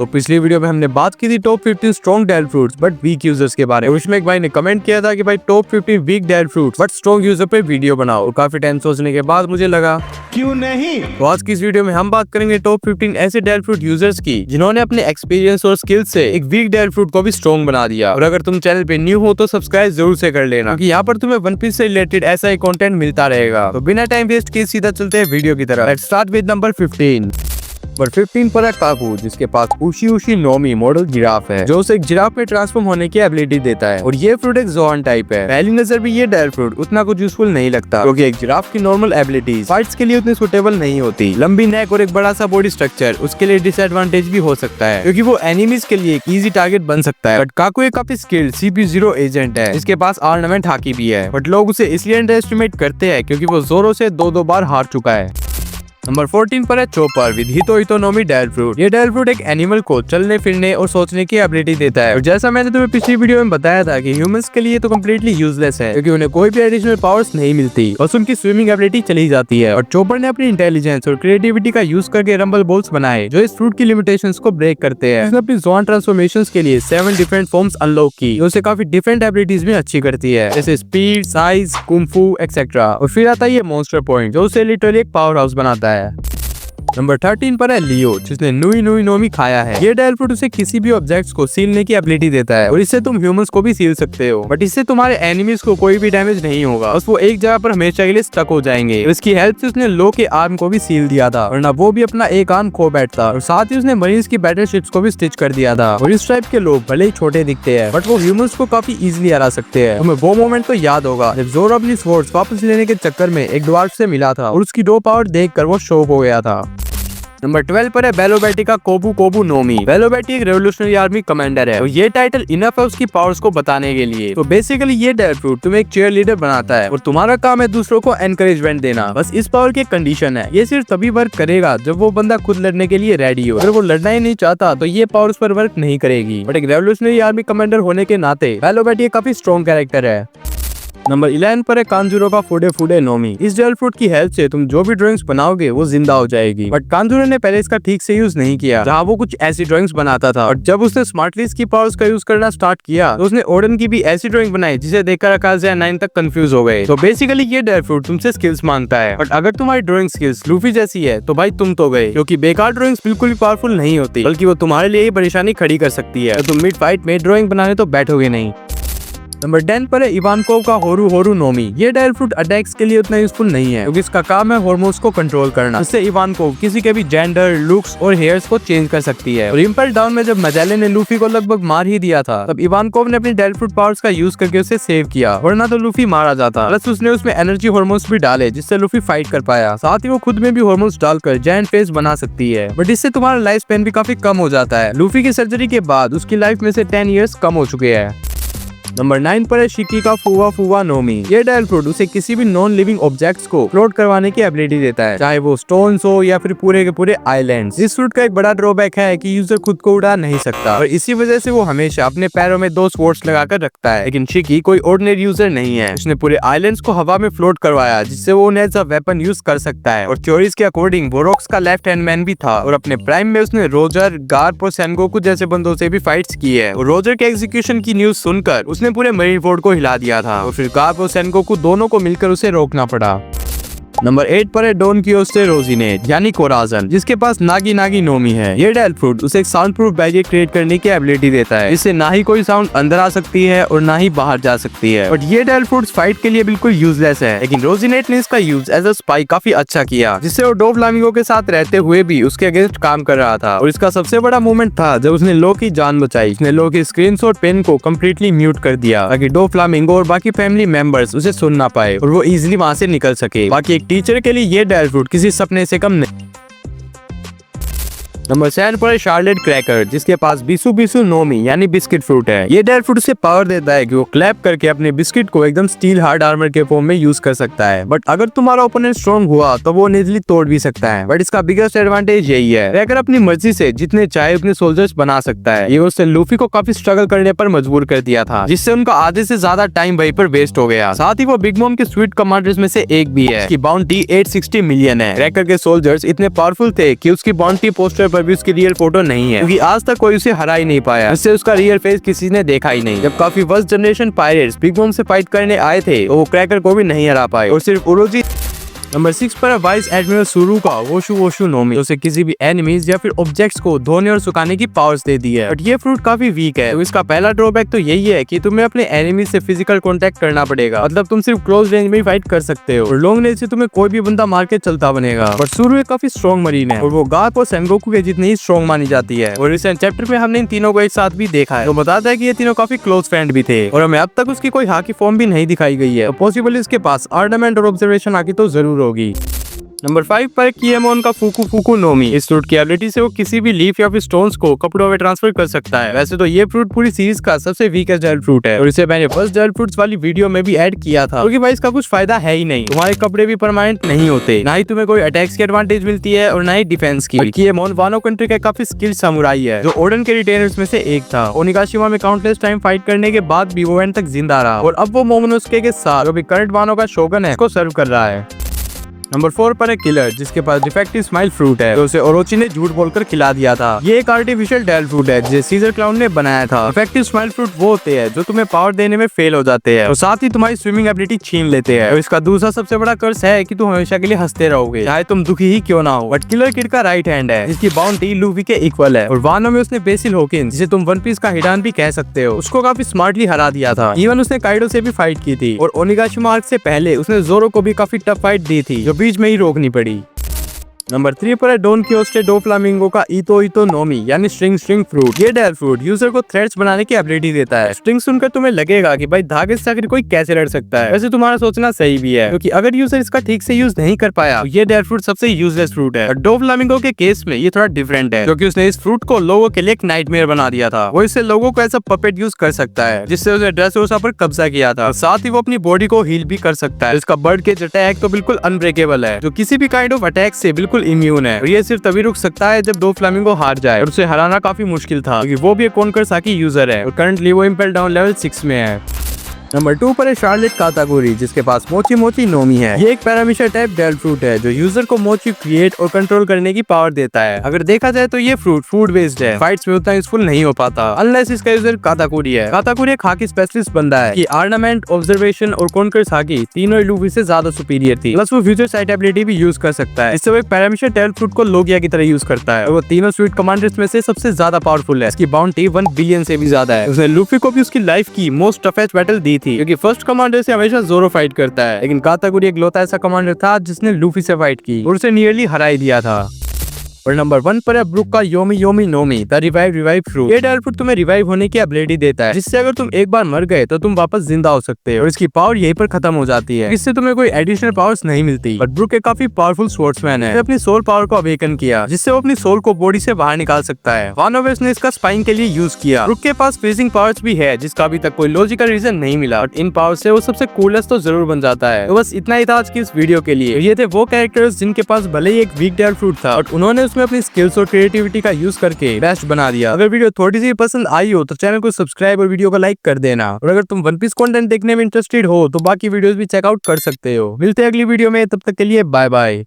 तो पिछली वीडियो में हमने बात की थी top 15 strong dare fruits but weak users के बारे में। उसमें एक भाई ने कमेंट किया था कि भाई top 15 weak dare fruits but strong user पे वीडियो बनाओ, और काफी टाइम सोचने के बाद मुझे लगा क्यों नहीं। तो आज की इस वीडियो में हम बात करेंगे टॉप 15 ऐसे डेयर फ्रूट यूजर्स की जिन्होंने अपने एक्सपीरियंस और स्किल से एक वीक डेयर फ्रूट को भी स्ट्रॉन्ग बना दिया। और अगर तुम चैनल पे न्यू हो तो सब्सक्राइब जरूर से कर लेना, क्योंकि यहाँ पर तुम्हें वन पीस से रिलेटेड ऐसा ही कंटेंट मिलता रहेगा। तो बिना टाइम वेस्ट किए सीधा चलते हैं वीडियो की तरफ। Let's start with number 15। Number 15 पर है काकू, जिसके पास उशी उशी नोमी मॉडल जिराफ है, जो उसे एक जिराफ में ट्रांसफॉर्म होने की एबिलिटी देता है। और ये फ्रूट एक ज़ोन टाइप है। पहली नजर भी ये डेयर फ्रूट उतना कुछ यूजफुल नहीं लगता, क्योंकि एक जिराफ की नॉर्मल एबिलिटीज फाइट्स के लिए उतनी सुटेबल नहीं होती। लंबी नेक और एक बड़ा सा बॉडी स्ट्रक्चर उसके लिए डिसएडवांटेज भी हो सकता है, क्योंकि वो एनिमीज के लिए एक इजी टारगेट बन सकता है। बट काकू एक काफी स्किल्ड CP0 एजेंट है, जिसके पास ऑर्नामेंट हाकी भी है। बट लोग उसे इसलिए अंडर एस्टिमेट करते हैं क्योंकि वो जोरो से दो बार हार चुका है। नंबर 14 पर है चोपर विद हितोनोमी डेयर फ्रूट। ये डेयर फ्रूट एक एनिमल को चलने फिरने और सोचने की एबिलिटी देता है। और जैसा मैंने तुम्हें पिछली वीडियो में बताया था कि ह्यूमंस के लिए तो कम्प्लीटली यूजलेस है, क्योंकि उन्हें कोई भी एडिशनल पावर्स नहीं मिलती, बस उनकी स्विमिंग एबिलिटी चली जाती है। और चोपर ने अपनी इंटेलिजेंस और क्रिएटिविटी का यूज करके रंबल बॉल्स बनाए, जो इस फ्रूट की लिमिटेशंस को ब्रेक करते हैं। उसने अपनी जोन ट्रांसफॉर्मेशंस के लिए 7 डिफरेंट फॉर्म्स अनलॉक की, जो उसे काफी डिफरेंट एबिलिटीज में अच्छी करती है, जैसे स्पीड, साइज, कुंफू एक्सेट्रा। और फिर आता है ये मॉन्स्टर पॉइंट, जो उसे लिटरली एक पावर हाउस बनाता है। नंबर 13 पर है लियो, जिसने नुई नोमी खाया है। ये डेयर फ्रूट उसे किसी भी ऑब्जेक्ट्स को सीलने की एबिलिटी देता है, और इससे तुम ह्यूमंस को भी सील सकते हो। बट इससे तुम्हारे एनिमीज को कोई भी डैमेज नहीं होगा, बस वो एक जगह पर हमेशा के लिए स्टक हो जाएंगे। इसकी हेल्प से उसने लो के आर्म को भी सील दिया था, वरना वो भी अपना एक आर्म खो बैठता। और साथ ही उसने मरीज की बैटल शिप्स को भी स्टिच कर दिया था। और इस टाइप के लोग भले ही छोटे दिखते हैं, बट वो ह्यूमंस को काफी इजिली हरा सकते हैं। तुम्हें वो मोमेंट तो याद होगा जब जोरो अपनी स्वॉर्ड्स वापस लेने के चक्कर में एक ड्वार्फ से मिला था, और उसकी 2 पावर देखकर वो शॉक हो गया था। नंबर 12 पर है बेलोबैटी का कोबू नोमी। बेलोबैटी एक रेवोल्यूशनरी आर्मी कमांडर है, और ये टाइटल इनफ है उसकी पावर्स को बताने के लिए। तो बेसिकली ये डेयर फ्रूट तुम्हें एक चीयर लीडर बनाता है, और तुम्हारा काम है दूसरों को एनकरेजमेंट देना। बस इस पावर की कंडीशन है, ये सिर्फ तभी वर्क करेगा जब वो बंदा खुद लड़ने के लिए रेडी हो। अगर वो लड़ना ही नहीं चाहता तो ये पावर उस पर वर्क नहीं करेगी। बट एक रेवोल्यूशनरी आर्मी कमांडर होने के नाते बेलोबैटी एक काफी स्ट्रॉन्ग कैरेक्टर है। नंबर 11 पर है कांजूरो का फुडे नोमी। इस डेयर फ्रूट की हेल्प से तुम जो भी ड्राइंग्स बनाओगे वो जिंदा हो जाएगी। बट कांजूरो ने पहले इसका ठीक से यूज नहीं किया, जहाँ वो कुछ ऐसी ड्राइंग्स बनाता था। और जब उसने स्मार्टली इसकी पावर्स का यूज करना स्टार्ट किया, तो उसने ओडन की भी ऐसी ड्राइंग बनाई जिसे देखकर आकाश 9 तक कंफ्यूज हो गए। तो बेसिकली ये डेयर फ्रूट तुमसे स्किल्स मांगता है, बट अगर तुम्हारी ड्राइंग स्किल्स लूफी जैसी है तो भाई तुम तो गए, क्योंकि बेकार ड्राइंग्स बिल्कुल भी पावरफुल नहीं होती, बल्कि वो तुम्हारे लिए ही परेशानी खड़ी कर सकती है। तो तुम मिड फाइट में ड्राइंग बनाने तो बैठोगे नहीं। नंबर 10 पर है इवानकोव का होरू नोमी। ये डेयर फ्रूट अटैक्स के लिए उतना यूजफुल नहीं है, क्योंकि इसका काम है हार्मोन्स को कंट्रोल करना। इससे इवानकोव किसी के भी जेंडर, लुक्स और हेयर्स को चेंज कर सकती है। और इम्पल डाउन में जब मजेले ने लूफी को लगभग मार ही दिया था, तब इवानकोव ने अपनी डेयर फ्रूट पावर्स का यूज करके उसे सेव किया, वरना तो लूफी मारा जाता। प्लस उसने उसमें एनर्जी हार्मोन्स भी डाले, जिससे लूफी फाइट कर पाया। साथ ही वो खुद में भी हार्मोन्स डालकर जायंट फेस बना सकती है। बट इससे तुम्हारा लाइफ स्पैन भी काफी कम हो जाता है। लूफी की सर्जरी के बाद उसकी लाइफ में से 10 ईयर्स कम हो चुके हैं। नंबर 9 पर है शिकी का फुवा नोमी। ये डेयर फ्रूट उसे किसी भी नॉन लिविंग ऑब्जेक्ट्स को फ्लोट करवाने की एबिलिटी देता है, चाहे वो स्टोन्स हो या फिर पूरे के पूरे आइलैंड्स। इस फ्रूट का एक बड़ा ड्रॉबैक है कि यूजर खुद को उड़ा नहीं सकता, और इसी वजह से वो हमेशा अपने पैरों में 2 स्वॉर्ड्स लगाकर रखता है। लेकिन शिकी कोई ऑर्डिनरी यूजर नहीं है, उसने पूरे आइलैंड्स को हवा में फ्लोट करवाया, जिससे वो उन्हें एज अ वेपन यूज कर सकता है। और थ्योरीज के अकॉर्डिंग वो रॉक्स का लेफ्ट हैंड मैन भी था, और अपने प्राइम में उसने रोजर, गार्प और सेनगोकू जैसे बंदों से भी फाइट्स की है। और रोजर के एग्जीक्यूशन की न्यूज सुनकर उसने पूरे मरीन फोर्ट को हिला दिया था, और फिर गार्प और सेनगोकू दोनों को मिलकर उसे रोकना पड़ा। नंबर 8 पर है डॉन कियोस्टे रोजिनेट, यानी कोराजन, जिसके पास नागी नोमी है। ये डेयर फ्रूट उसे एक साउंड प्रूफ बैरियर क्रिएट करने की एबिलिटी देता है, इससे ना ही कोई साउंड अंदर आ सकती है और ना ही बाहर जा सकती है। बट ये डेयर फ्रूट फाइट के लिए बिल्कुल यूजलेस है, लेकिन रोजिनेट ने इसका यूज एज अ स्पाई काफी अच्छा किया, जिससे वो डो फ्लामिंगो के साथ रहते हुए भी उसके अगेंस्ट काम कर रहा था। और इसका सबसे बड़ा मोमेंट था जब उसने लो की जान बचाई। उसने लो की स्क्रीनशॉट पेन को कम्प्लीटली म्यूट कर दिया, ताकि डो फ्लामिंगो और बाकी फैमिली मेंबर्स उसे सुन ना पाए और वो इजिली वहां से निकल सके। बाकी एक टीचर के लिए ये डेयर फ्रूट किसी सपने से कम नहीं। नंबर 7 पर है शार्लेट क्रैकर, जिसके पास बिसु नोमी यानी बिस्किट फ्रूट है। ये डेयर फ्रूट उसे पावर देता है कि वो क्लैप करके अपने बिस्किट को एकदम स्टील हार्ड आर्मर के फॉर्म में यूज कर सकता है। बट अगर तुम्हारा ओपोनेंट स्ट्रॉन्ग हुआ तो वो इजीली तोड़ भी सकता है। बट इसका बिगेस्ट एडवांटेज यही है, क्रैकर अपनी मर्जी से जितने चाहे उतने सोल्जर्स बना सकता है। ये उससे लूफी को काफी स्ट्रगल करने पर मजबूर कर दिया था, जिससे उनका आधे से ज्यादा टाइम वहीं पर वेस्ट हो गया। साथ ही वो बिग मॉम के स्वीट कमांडर्स में से एक भी है। उसकी बाउंटी 860 मिलियन है। क्रैकर के सोल्जर्स इतने पावरफुल थे कि उसकी बाउंटी पोस्टर पर पर भी उसकी रियल फोटो नहीं है, क्योंकि आज तक कोई उसे हरा ही नहीं पाया। इससे उसका रियल फेस किसी ने देखा ही नहीं। जब काफी first generation pirates big mom से फाइट करने आए थे तो वो क्रैकर को भी नहीं हरा पाए और सिर्फ उरोची। नंबर 6 पर है वाइस एडमिरल सुरू का वोशु वोशु नोमी, उसे किसी भी एनिमीज या फिर ऑब्जेक्ट्स को धोने और सुखाने की पावर्स दे दी है। बट ये फ्रूट काफी वीक है, तो इसका पहला ड्रॉबैक तो यही है कि तुम्हें अपने एनिमी से फिजिकल कांटेक्ट करना पड़ेगा। मतलब तुम सिर्फ क्लोज रेंज में ही फाइट कर सकते हो और लॉन्ग रेंज से तुम्हें कोई भी बंदा मार के चलता बनेगा। बट सुरू एक काफी स्ट्रॉन्ग मरीन है और वो गाक और सेनगोकू के जितनी ही स्ट्रॉन्ग मानी जाती है। और रिसेंट चैप्टर में हमने इन तीनों को एक साथ भी देखा है, तो बताता है कि ये तीनों काफी क्लोज फ्रेंड भी थे और हमें अब तक उसकी कोई हाकी फॉर्म भी नहीं दिखाई गई है। तो पॉसिबल इसके पास ऑर्नामेंट और ऑब्जर्वेशन हाकी तो जरूर होगी। नंबर 5 पर किएमोन का फूकू फूकू नोमी। इस फ्रूट की एबिलिटी से वो किसी भी लीफ या फिर स्टोन्स को कपड़ों में ट्रांसफर कर सकता है। वैसे तो ये फ्रूट पूरी सीरीज का सबसे वीकेस्ट डेल फ्रूट है और इसे मैंने फर्स्ट डेल फ्रूट्स वाली वीडियो में भी ऐड किया था, क्योंकि भाई इसका कुछ फायदा है ही नहीं। तुम्हारे कपड़े भी परमानेंट नहीं होते, ना ही तुम्हें कोई अटैक्स की एडवांटेज मिलती है और ना ही डिफेंस की। किएमोन वानो कंट्री का काफी स्किल्ड सामुराई है जो ओडन के रिटेनर्स में से एक था। ओनिगाशिमा में काउंटलेस टाइम फाइट करने के बाद भी वो एंड तक जिंदा रहा और अब वो मोमोनोसुके के साथ जो भी करंट वानो का शोगन है को सर्व कर रहा है। नंबर 4 पर है किलर, जिसके पास डिफेक्टिव स्माइल फ्रूट है, तो उसे ओरोची ने झूठ बोलकर खिला दिया था। ये एक आर्टिफिशियल डेल फ्रूट है जिसे सीजर क्लाउन ने बनाया था। डिफेक्टिव स्माइल फ्रूट वो होते हैं जो तुम्हें पावर देने में फेल हो जाते हैं और साथ ही तुम्हारी स्विमिंग एबिलिटी छीन लेते हैं। और इसका दूसरा सबसे बड़ा कर्स है कि तुम हमेशा के लिए हंसते रहोगे चाहे तुम दुखी ही क्यों ना हो। बट किलर किड का राइट हैंड है जिसकी बाउंटी लूफी के इक्वल है और वानो में उसने बेसिल होकिंस, जिसे तुम वन पीस का हिडान भी कह सकते हो, उसको काफी स्मार्टली हरा दिया था। इवन उसने काइडो से भी फाइट की थी और ओनिगाशिमा आर्क से पहले उसने जोरो को भी काफी टफ फाइट दी थी जो बीच में ही रोकनी पड़ी। नंबर 3 पर है डोन कियोस्टे डो फ्लामिंगो का इतो इतो नोमी यानी स्ट्रिंग स्ट्रिंग फ्रूट। ये डेल फ्रूट यूजर को थ्रेड्स बनाने की एबिलिटी देता है। स्ट्रिंग सुनकर तुम्हें लगेगा कि भाई धागे से आखिर कोई कैसे लड़ सकता है। वैसे तुम्हारा सोचना सही भी है, क्योंकि अगर यूजर इसका ठीक से यूज नहीं कर पाया तो ये डेल फ्रूट सबसे यूजलेस फ्रूट है। डो फ्लामिंगो के केस में ये थोड़ा डिफरेंट है, क्योंकि उसने इस फ्रूट को लोगों के लिए एक नाइटमेयर बना दिया था। वो इससे लोगों को ऐसा पपेट यूज कर सकता है जिससे उसने ड्रेसरोसा पर कब्जा किया था। साथ ही वो अपनी बॉडी को हील भी कर सकता है। इसका बर्ड केज अटैक तो बिल्कुल अनब्रेकेबल है, जो किसी भी काइंड ऑफ अटैक से बिल्कुल इम्यून है। ये सिर्फ तभी रुक सकता है जब दो फ्लामिंगो हार जाए और उसे हराना काफी मुश्किल था, क्योंकि वो भी एक कोनकर साकी यूजर है और करंटली वो इम्पेल डाउन लेवल 6 में है। नंबर 2 पर है शार्लेट कातागुरी, जिसके पास मोची मोची नोमी है। ये एक पैरामीशर टाइप डेल फ्रूट है जो यूजर को मोची क्रिएट और कंट्रोल करने की पावर देता है। अगर देखा जाए तो ये फ्रूट फूड बेस्ड है, फाइट्स में उतना यूजफुल नहीं हो पाता अनलेस इसका यूजर कातागुरी है। कातागुरी एक हाकी स्पेशलिस्ट बंदा है कि ऑर्नामेंट, ऑब्जर्वेशन और कॉन्कर हाकी तीनों लूफी से ज्यादा सुपीरियर थी। प्लस वो फ्यूचर साइट एबिलिटी भी यूज कर सकता है। इससे वो एक पैरामीशर डेल फ्रूट को लोगिया की तरह यूज करता है और वो तीनों स्वीट कमांडर्स में से सबसे ज्यादा पावरफुल है। इसकी बाउंटी 1 बिलियन से भी ज्यादा है। उसने लूफी को भी उसकी लाइफ की मोस्ट टफेस्ट बैटल दी थी, क्योंकि फर्स्ट कमांडर से हमेशा जोरो फाइट करता है, लेकिन कातागुरी एक लौता ऐसा कमांडर था जिसने लूफी से फाइट की और उसे नियरली हरा ही दिया था। और नंबर 1 पर है ब्रुक का योमी योमी नोमी द रिवाइव फ्रूट। ये डेल फ्रूट तुम्हें रिवाइव होने की एबिलिटी देता है, जिससे अगर तुम एक बार मर गए तो तुम वापस जिंदा हो सकते हो और इसकी पावर यहीं पर खत्म हो जाती है। इससे तुम्हें कोई एडिशनल पावर्स नहीं मिलती। बट ब्रुक एक काफी पावरफुल स्वॉर्ड्समैन है, अपनी सोल पावर को अवेकन किया जिससे वो अपनी सोल को बॉडी से बाहर निकाल सकता है। वानोवेस ने इसका स्पाइंग के लिए यूज किया। ब्रुक के पास फ्रीजिंग पावर्स भी है जिसका अभी तक कोई लॉजिकल रीजन नहीं मिला, बट इन पावर से वो सबसे कूलेस्ट तो जरूर बन जाता है। तो बस इतना ही था आज की इस वीडियो के लिए। ये थे वो कैरेक्टर्स जिनके पास भले ही एक वीक डेल फ्रूट था, बट उन्होंने उसमें अपनी स्किल्स और क्रिएटिविटी का यूज करके बेस्ट बना दिया। अगर वीडियो थोड़ी सी पसंद आई हो तो चैनल को सब्सक्राइब और वीडियो को लाइक कर देना। और अगर तुम वन पीस कंटेंट देखने में इंटरेस्टेड हो तो बाकी वीडियोस भी चेकआउट कर सकते हो। मिलते हैं अगली वीडियो में, तब तक के लिए बाय बाय।